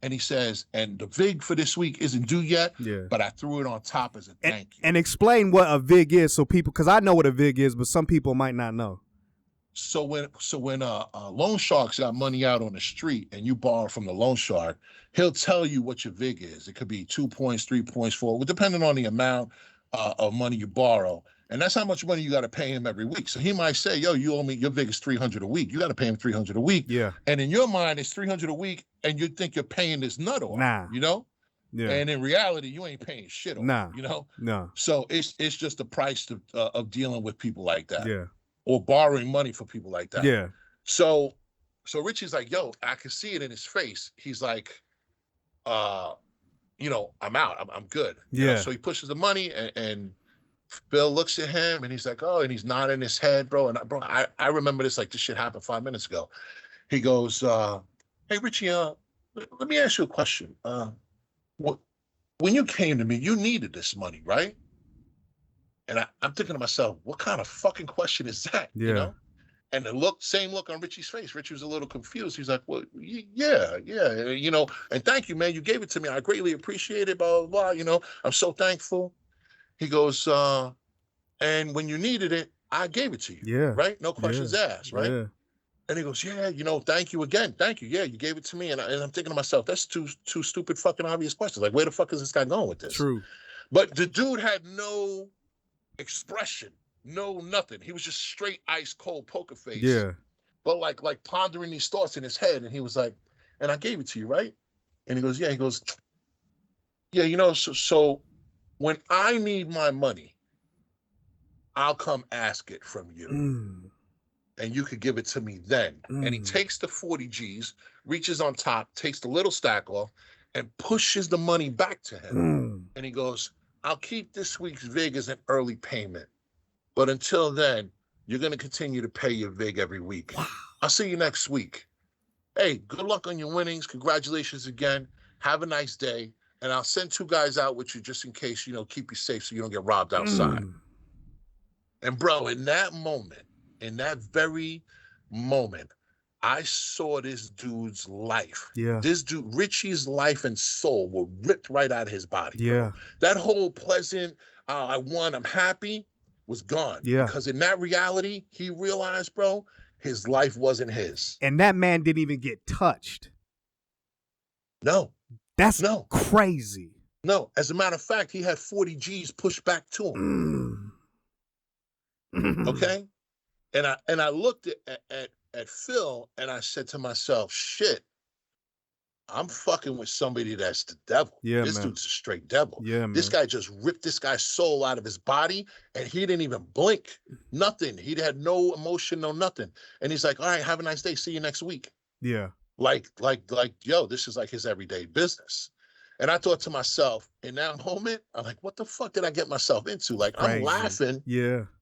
And he says, and the VIG for this week isn't due yet, but I threw it on top as a thank you. And explain what a VIG is so people, because I know what a VIG is, but some people might not know. So when loan sharks got money out on the street and you borrow from the loan shark, he'll tell you what your VIG is. It could be 2 points, 3 points, 4, depending on the amount of money you borrow. And that's how much money you got to pay him every week. So he might say, yo, you owe me, your VIG is 300 a week. You got to pay him 300 a week. Yeah. And in your mind, it's 300 a week, and you think you're paying this nut off, you know? Yeah. And in reality, you ain't paying shit off, you know? No. So it's just the price of dealing with people like that. Yeah. Or borrowing money for people like that. Yeah. So Richie's like, yo, I can see it in his face. He's like, you know, I'm out. I'm good. Yeah. You know? So he pushes the money, and Bill looks at him, and he's like, oh, and he's nodding his head, bro. And I remember this like this shit happened 5 minutes ago. He goes, hey, Richie, let me ask you a question. When you came to me, you needed this money, right? And I'm thinking to myself, what kind of fucking question is that? Yeah. You know? And the same look on Richie's face. Richie was a little confused. He's like, well, yeah, you know, and thank you, man. You gave it to me. I greatly appreciate it, blah, blah, blah. You know, I'm so thankful. He goes, and when you needed it, I gave it to you. Yeah. Right? No questions asked, right? Yeah. And he goes, yeah, you know, thank you again. Thank you. Yeah, you gave it to me. And I'm thinking to myself, that's two stupid fucking obvious questions. Like, where the fuck is this guy going with this? True. But the dude had no expression, no nothing. He was just straight ice cold poker face. Yeah. But like pondering these thoughts in his head, and he was like, and I gave it to you, right? And he goes, yeah. He goes, yeah, you know, so when I need my money, I'll come ask it from you. And you could give it to me then. And he takes the 40 G's, reaches on top, takes the little stack off, and pushes the money back to him. And he goes, I'll keep this week's VIG as an early payment. But until then, you're going to continue to pay your VIG every week. Wow. I'll see you next week. Hey, good luck on your winnings. Congratulations again. Have a nice day. And I'll send 2 guys out with you just in case, you know, keep you safe so you don't get robbed outside. And bro, in that moment, in that very moment, I saw this dude's life. Yeah. This dude, Richie's life and soul were ripped right out of his body. Yeah. Bro. That whole pleasant, I won, I'm happy, was gone. Yeah. Because in that reality, he realized, bro, his life wasn't his. And that man didn't even get touched. No. That's crazy. No. As a matter of fact, he had 40 G's pushed back to him. Okay? And I looked at Phil, and I said to myself, shit, I'm fucking with somebody that's the devil. Yeah, this dude's a straight devil. Yeah, man. This guy just ripped this guy's soul out of his body, and he didn't even blink. Nothing. He had no emotion, no nothing. And he's like, all right, have a nice day. See you next week. Yeah. Like, yo, this is like his everyday business. And I thought to myself, in that moment, I'm like, what the fuck did I get myself into? Like, I'm laughing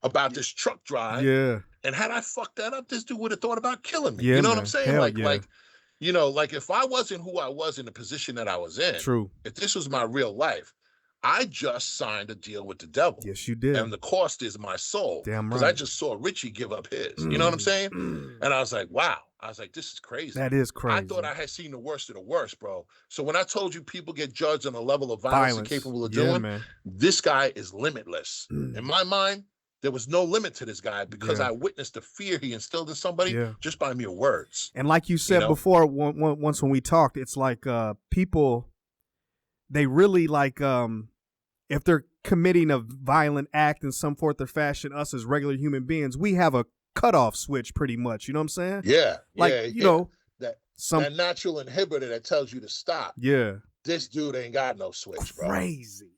about this truck drive. Yeah. And had I fucked that up, this dude would have thought about killing me. Yeah, you know what I'm saying? Hell like, you know, like if I wasn't who I was in the position that I was in, true. If this was my real life, I just signed a deal with the devil. Yes, you did. And the cost is my soul. Damn right. Because I just saw Richie give up his. You know what I'm saying? And I was like, wow. I was like, this is crazy. That is crazy. I thought I had seen the worst of the worst, bro. So when I told you people get judged on a level of violence they're capable of doing, man. This guy is limitless. In my mind, there was no limit to this guy because I witnessed the fear he instilled in somebody just by mere words. And like you said before, once when we talked, it's like people, they really like, if they're committing a violent act in some form or fashion, us as regular human beings, we have a cutoff switch pretty much. You know what I'm saying? Yeah. Like, you know. That natural inhibitor that tells you to stop. Yeah. This dude ain't got no switch, bro. Crazy.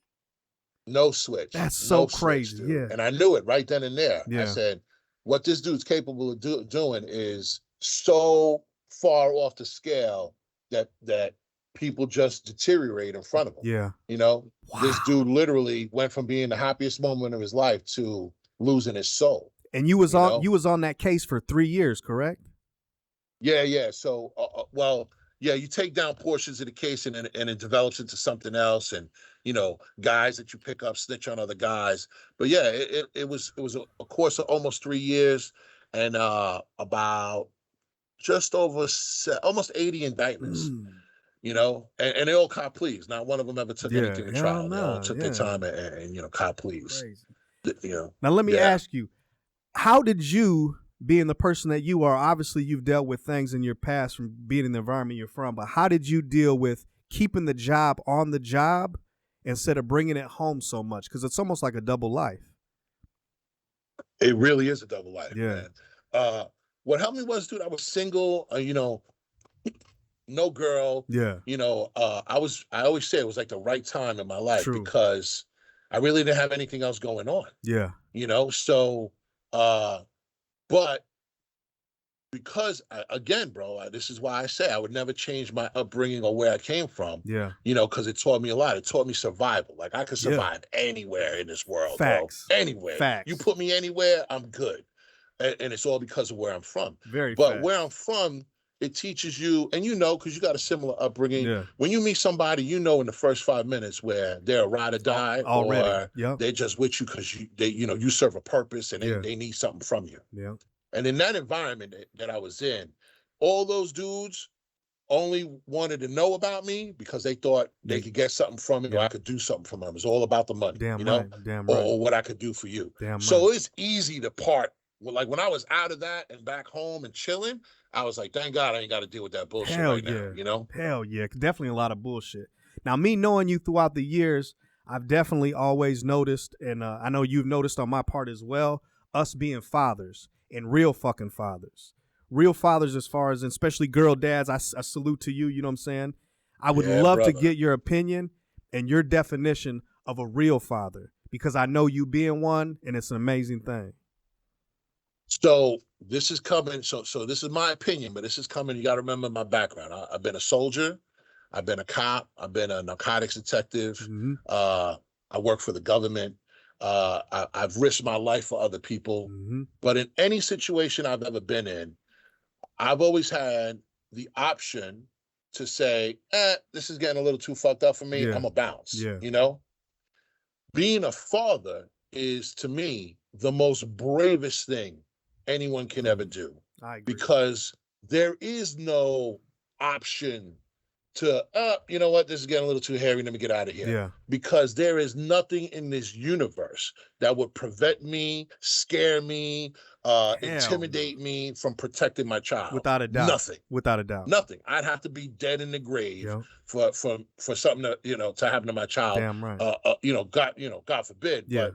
No switch. That's so crazy. Switch, yeah. And I knew it right then and there. Yeah. I said, what this dude's capable of doing is so far off the scale that people just deteriorate in front of him. Yeah. You know, wow. This dude literally went from being the happiest moment of his life to losing his soul. And you was on that case for 3 years, correct? Yeah. So, you take down portions of the case and it develops into something else. And, you know, guys that you pick up snitch on other guys. But yeah, it was a course of almost 3 years and about just over almost 80 indictments. You know, and they all cop pleas. Not one of them ever took anything to trial. They all took their time and you know, cop pleas. You know. Now let me ask you, how did you, being the person that you are, obviously you've dealt with things in your past from being in the environment you're from, but how did you deal with keeping the job on the job instead of bringing it home so much? Because it's almost like a double life. It really is a double life, man. What helped me was, dude, I was single, you know, no girl. Yeah. You know, I always say it was like the right time in my life because I really didn't have anything else going on. Yeah. You know, so, but because again, bro, this is why I say I would never change my upbringing or where I came from. Yeah. You know, because it taught me a lot. It taught me survival. Like I could survive anywhere in this world. Facts. Bro. Anywhere. Facts. You put me anywhere, I'm good. And it's all because of where I'm from. But where I'm from, it teaches you, and you know, because you got a similar upbringing. Yeah. When you meet somebody, you know, in the first 5 minutes where they're a ride or die, or they're just with you because you serve a purpose and they need something from you. Yeah. And in that environment that I was in, all those dudes only wanted to know about me because they thought they could get something from me or I could do something for them. It was all about the money, or what I could do for you. So it's easy to part. Like when I was out of that and back home and chilling, I was like, thank God I ain't got to deal with that bullshit now, you know? Hell yeah. Definitely a lot of bullshit. Now, me knowing you throughout the years, I've definitely always noticed, and I know you've noticed on my part as well, us being fathers and real fucking fathers. Real fathers as far as, especially girl dads, I salute to you, you know what I'm saying? I would love to get your opinion and your definition of a real father because I know you being one, and it's an amazing thing. So this is coming. So this is my opinion, but this is coming. You got to remember my background. I've been a soldier. I've been a cop. I've been a narcotics detective. Mm-hmm. I work for the government. I've risked my life for other people. Mm-hmm. But in any situation I've ever been in, I've always had the option to say, this is getting a little too fucked up for me. I'm going to bounce. Yeah. You know? Being a father is, to me, the most bravest thing anyone can ever do. I agree. Because there is no option to, you know what, this is getting a little too hairy, let me get out of here. Yeah. Because there is nothing in this universe that would prevent me, scare me, intimidate me from protecting my child. Without a doubt. Nothing. Without a doubt. Nothing. I'd have to be dead in the grave for something to happen to my child. Damn right. God forbid. Yeah.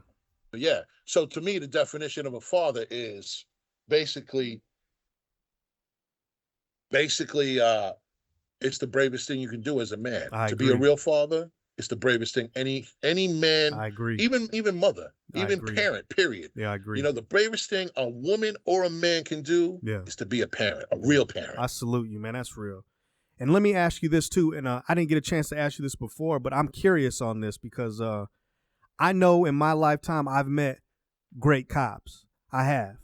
But yeah. So to me, the definition of a father is basically it's the bravest thing you can do as a man. To be a real father, it's the bravest thing any man, I agree. Even mother, even parent, period. Yeah, I agree. You know, the bravest thing a woman or a man can do is to be a parent, a real parent. I salute you, man. That's real. And let me ask you this too, and I didn't get a chance to ask you this before, but I'm curious on this because I know in my lifetime I've met great cops. I have.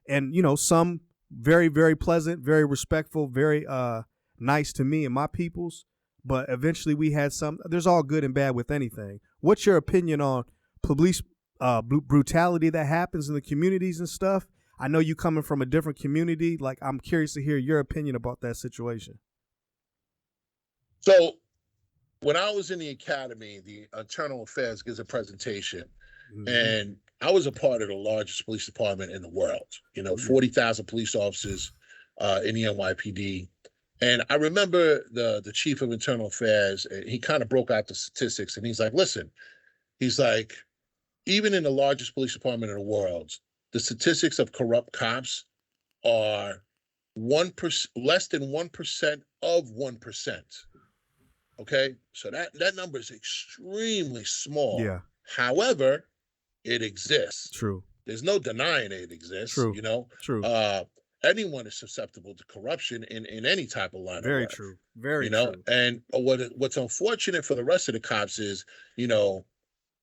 And, you know, some very, very pleasant, very respectful, very nice to me and my peoples. but eventually we had there's all good and bad with anything. What's your opinion on police brutality that happens in the communities and stuff? I know you coming from a different community. Like, I'm curious to hear your opinion about that situation. So when I was in the academy, the Internal Affairs gives a presentation, and I was a part of the largest police department in the world, 40,000 police officers in the NYPD. And I remember the chief of Internal Affairs, he kind of broke out the statistics, and he's like, listen, he's like, even in the largest police department in the world, the statistics of corrupt cops are 1%, less than 1% of 1%. Okay, so that number is extremely small. Yeah. However, it exists. True. There's no denying it exists. True. True. Anyone is susceptible to corruption in any type of line of work. Very true. Very true. And what's unfortunate for the rest of the cops is,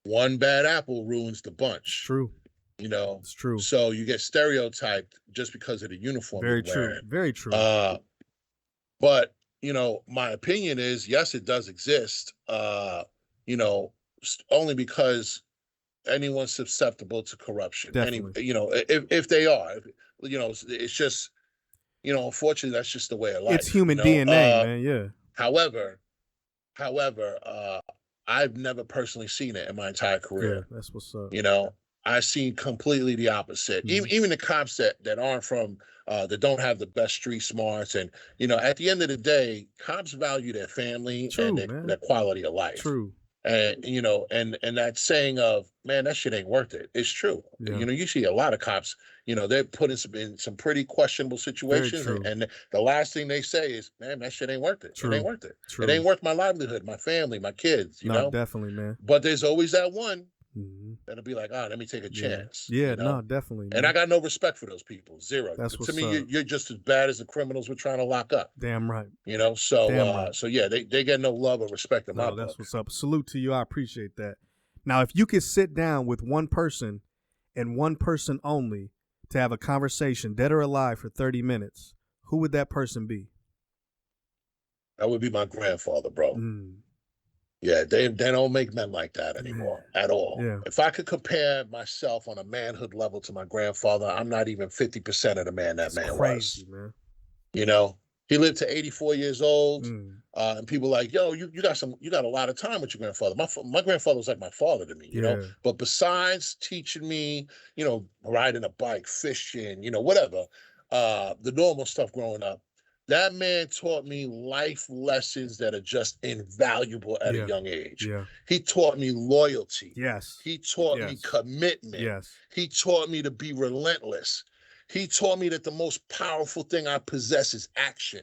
one bad apple ruins the bunch. True. It's true. So you get stereotyped just because of the uniform. Very true. Very true. But my opinion is, yes, it does exist. Only because anyone's susceptible to corruption. Definitely. If they are, it's just, unfortunately, that's just the way of life. It's human DNA, man. Yeah. However, I've never personally seen it in my entire career. Yeah, that's what's up. I've seen completely the opposite. Even the cops that aren't from, that don't have the best street smarts, and at the end of the day, cops value their family and their quality of life. True. And and that saying of, man, that shit ain't worth it. It's true. Yeah. You see a lot of cops, they're put in some pretty questionable situations, and the last thing they say is, man, that shit ain't worth it. True. It ain't worth it. True. It ain't worth my livelihood, my family, my kids. No, definitely, man. But there's always that one that'll be like, let me take a chance. Yeah, no, definitely. Man. And I got no respect for those people. Zero. That's what's to me, you're just as bad as the criminals we're trying to lock up. Damn right. So Damn right. So yeah, they get no love or respect in my book. That's what's up. Salute to you. I appreciate that. Now, if you could sit down with one person and one person only to have a conversation, dead or alive, for 30 minutes, who would that person be? That would be my grandfather, bro. Yeah, they don't make men like that anymore at all. Yeah. If I could compare myself on a manhood level to my grandfather, I'm not even 50% of the man that man crazy, was. Man. He lived to 84 years old, and people like, yo, you got a lot of time with your grandfather. My grandfather was like my father to me, you know. But besides teaching me, riding a bike, fishing, whatever, the normal stuff growing up, that man taught me life lessons that are just invaluable at a young age. Yeah. He taught me loyalty. Yes. He taught me commitment. Yes. He taught me to be relentless. He taught me that the most powerful thing I possess is action.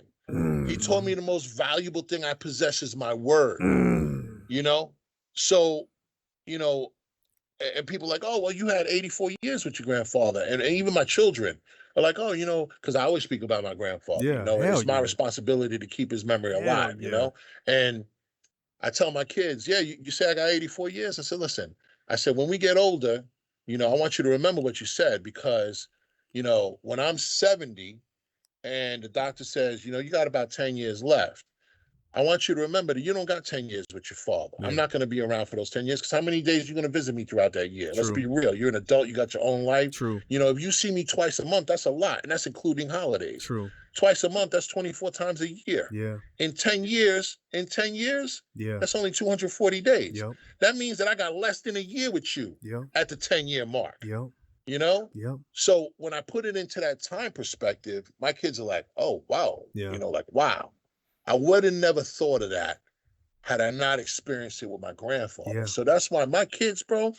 He taught me the most valuable thing I possess is my word. So, and people are like, oh, well, you had 84 years with your grandfather. And even my children are like, oh, because I always speak about my grandfather. It's my responsibility to keep his memory alive, And I tell my kids, you say I got 84 years. I said, listen, when we get older, I want you to remember what you said, because, when I'm 70 and the doctor says, you got about 10 years left, I want you to remember that you don't got 10 years with your father. I'm not going to be around for those 10 years, because how many days are you going to visit me throughout that year? Let's be real. You're an adult. You got your own life. True. If you see me twice a month, that's a lot. And that's including holidays. True. Twice a month, that's 24 times a year. Yeah. In 10 years, that's only 240 days. Yep. That means that I got less than a year with you at the 10-year mark. Yep. Yep. So when I put it into that time perspective, my kids are like, oh, wow. Yeah. Wow. I would have never thought of that had I not experienced it with my grandfather. Yeah. So that's why my kids, bro,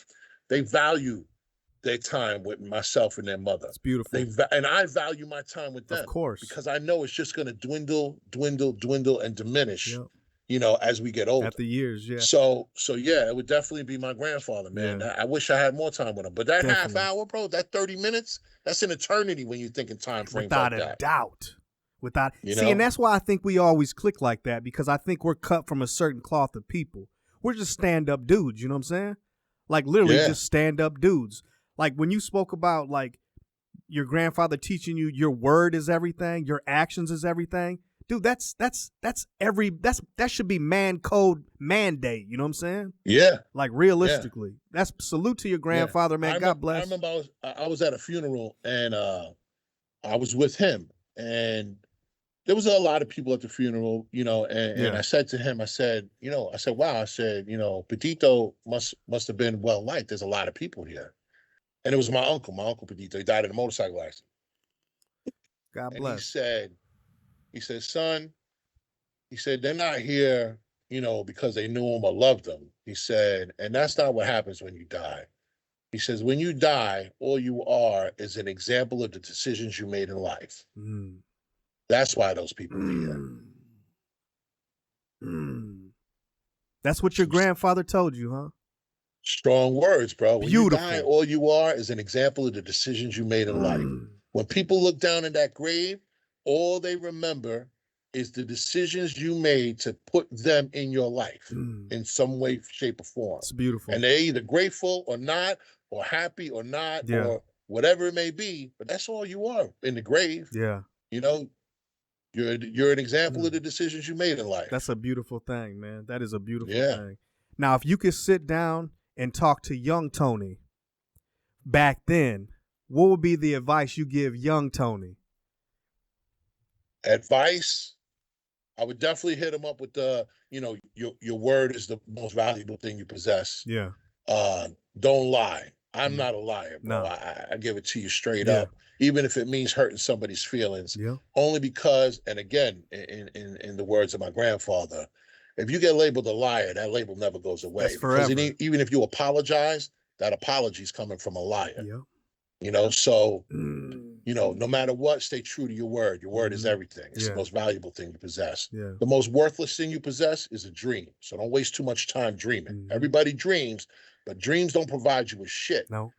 they value their time with myself and their mother. It's beautiful. And I value my time with them. Of course. Because I know it's just going to dwindle, and diminish, as we get older. At the years, So yeah, it would definitely be my grandfather, man. Yeah. I wish I had more time with him. But that Definitely. half hour, bro, that 30 minutes, that's an eternity when you think in time frames Without like a that. doubt. And that's why I think we always click like that, because I think we're cut from a certain cloth of people. We're just stand-up dudes, you know what I'm saying? Like, literally just stand-up dudes. Like, when you spoke about, like, your grandfather teaching you your word is everything, your actions is everything, dude, that should be man code mandate. You know what I'm saying? Yeah. Like realistically, that's salute to your grandfather, man. God bless. I remember I was at a funeral and I was with him, and there was a lot of people at the funeral, you know, and I said to him, I said, wow, I said, Petito must have been well liked. There's a lot of people here. And it was my uncle Petito. He died in a motorcycle accident. God and bless. he said, son, he said, they're not here, because they knew him or loved him. He said, and that's not what happens when you die. He says, when you die, all you are is an example of the decisions you made in life. Mm. That's why those people are here. That's what your grandfather told you, huh? Strong words, bro. When Beautiful. you die, all you are is an example of the decisions you made in life. When people look down in that grave, all they remember is the decisions you made to put them in your life in some way, shape, or form. It's beautiful. And they're either grateful or not, or happy or not, or whatever it may be, but that's all you are in the grave. Yeah. You're an example of the decisions you made in life. That's a beautiful thing, man. That is a beautiful thing. Now, if you could sit down and talk to young Tony back then, what would be the advice you give young Tony? Advice? I would definitely hit him up with your word is the most valuable thing you possess. Yeah. Don't lie. I'm not a liar, bro. No. I give it to you straight up, even if it means hurting somebody's feelings. Yeah. Only because, and again, in the words of my grandfather, if you get labeled a liar, that label never goes away. That's forever. Because even if you apologize, that apology is coming from a liar. Yeah. So, no matter what, stay true to your word. Your word is everything. It's the most valuable thing you possess. Yeah. The most worthless thing you possess is a dream. So don't waste too much time dreaming. Everybody dreams, but dreams don't provide you with shit. No.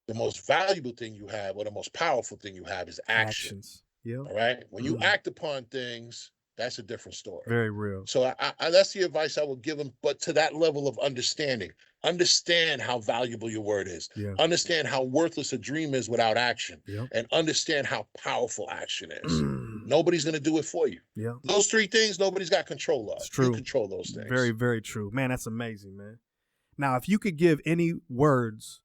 The most valuable thing you have, or the most powerful thing you have, is action. Actions. Yeah. All right? When you act upon things, that's a different story. Very real. So I that's the advice I would give them, but to that level of understanding. Understand how valuable your word is. Yeah. Understand how worthless a dream is without action. Yep. And understand how powerful action is. Nobody's going to do it for you. Yeah. Those three things, nobody's got control of. It's true. You control those things. Very, very true. Man, that's amazing, man. Now, if you could give any words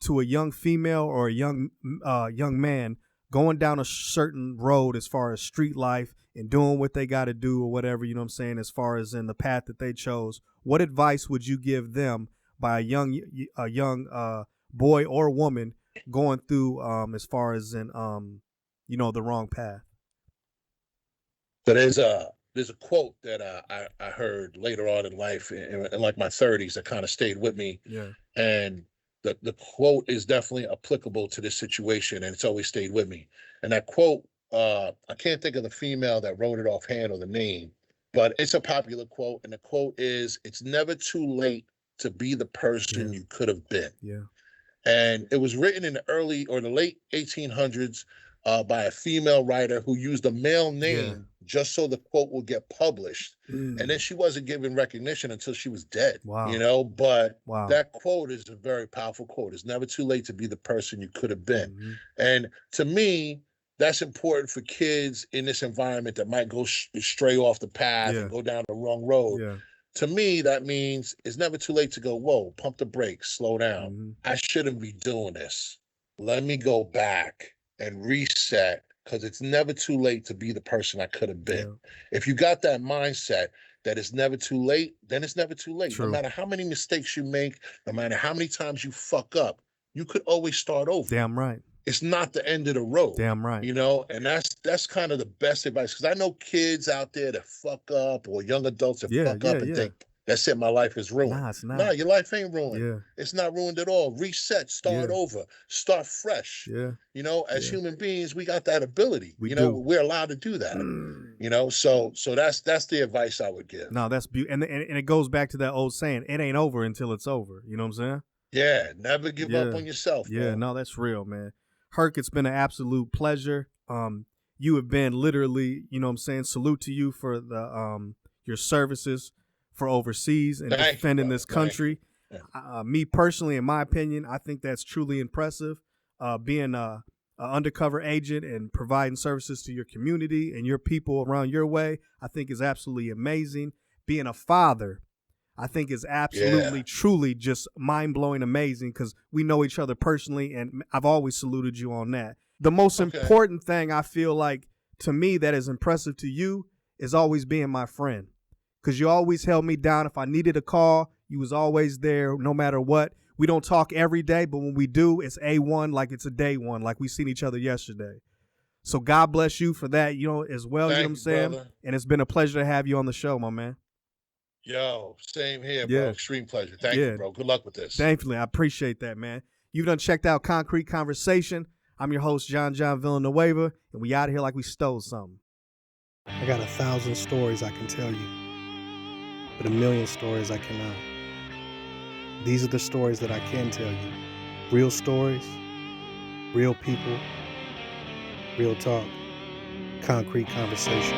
to a young female or a young man going down a certain road as far as street life and doing what they got to do or whatever, you know what I'm saying, as far as in the path that they chose, what advice would you give them by a young boy or woman going through as far as in the wrong path? So there's a quote that I heard later on in life in like my 30s that kind of stayed with me. Yeah. And the quote is definitely applicable to this situation, and it's always stayed with me. And that quote, I can't think of the female that wrote it offhand or the name, but it's a popular quote. And the quote is, "It's never too late to be the person you could have been." Yeah. And it was written in the late 1800s by a female writer who used a male name just so the quote would get published. And then she wasn't given recognition until she was dead. Wow. But that quote is a very powerful quote. It's never too late to be the person you could have been. And to me, that's important for kids in this environment that might go stray off the path and go down the wrong road. Yeah. To me, that means it's never too late to go, whoa, pump the brakes, slow down. I shouldn't be doing this. Let me go back and reset, because it's never too late to be the person I could have been. Yeah. If you got that mindset that it's never too late, then it's never too late. True. No matter how many mistakes you make, no matter how many times you fuck up, you could always start over. Damn right. It's not the end of the road. Damn right. And that's kind of the best advice, because I know kids out there that fuck up, or young adults that fuck up and think, that's it, my life is ruined. Nah, it's not. Nah, your life ain't ruined. Yeah. It's not ruined at all. Reset, start over, start fresh. Yeah. As human beings, we got that ability. We do. We're allowed to do that. So that's the advice I would give. No, that's beautiful. And it goes back to that old saying, it ain't over until it's over. You know what I'm saying? Yeah, never give up on yourself. Yeah, no, that's real, man. Herc, it's been an absolute pleasure. You have been literally, you know what I'm saying, salute to you for the your services for overseas and defending this country. Me personally, in my opinion, I think that's truly impressive. Being a an undercover agent and providing services to your community and your people around your way, I think is absolutely amazing. Being a father, I think is absolutely, truly just mind-blowing amazing because we know each other personally, and I've always saluted you on that. The most important thing I feel like to me that is impressive to you is always being my friend, because you always held me down. If I needed a call, you was always there no matter what. We don't talk every day, but when we do, it's A1, like it's a day one, like we seen each other yesterday. So God bless you for that, as well. You know what I'm saying? Brother. And it's been a pleasure to have you on the show, my man. Yo, same here, bro. Extreme pleasure. Thank you, bro. Good luck with this. Definitely. I appreciate that, man. You've done checked out Concrete Conversation. I'm your host, John Villanueva, and we out of here like we stole something. I got 1,000 stories I can tell you, but 1,000,000 stories I cannot. These are the stories that I can tell you. Real stories, real people, real talk, concrete conversation.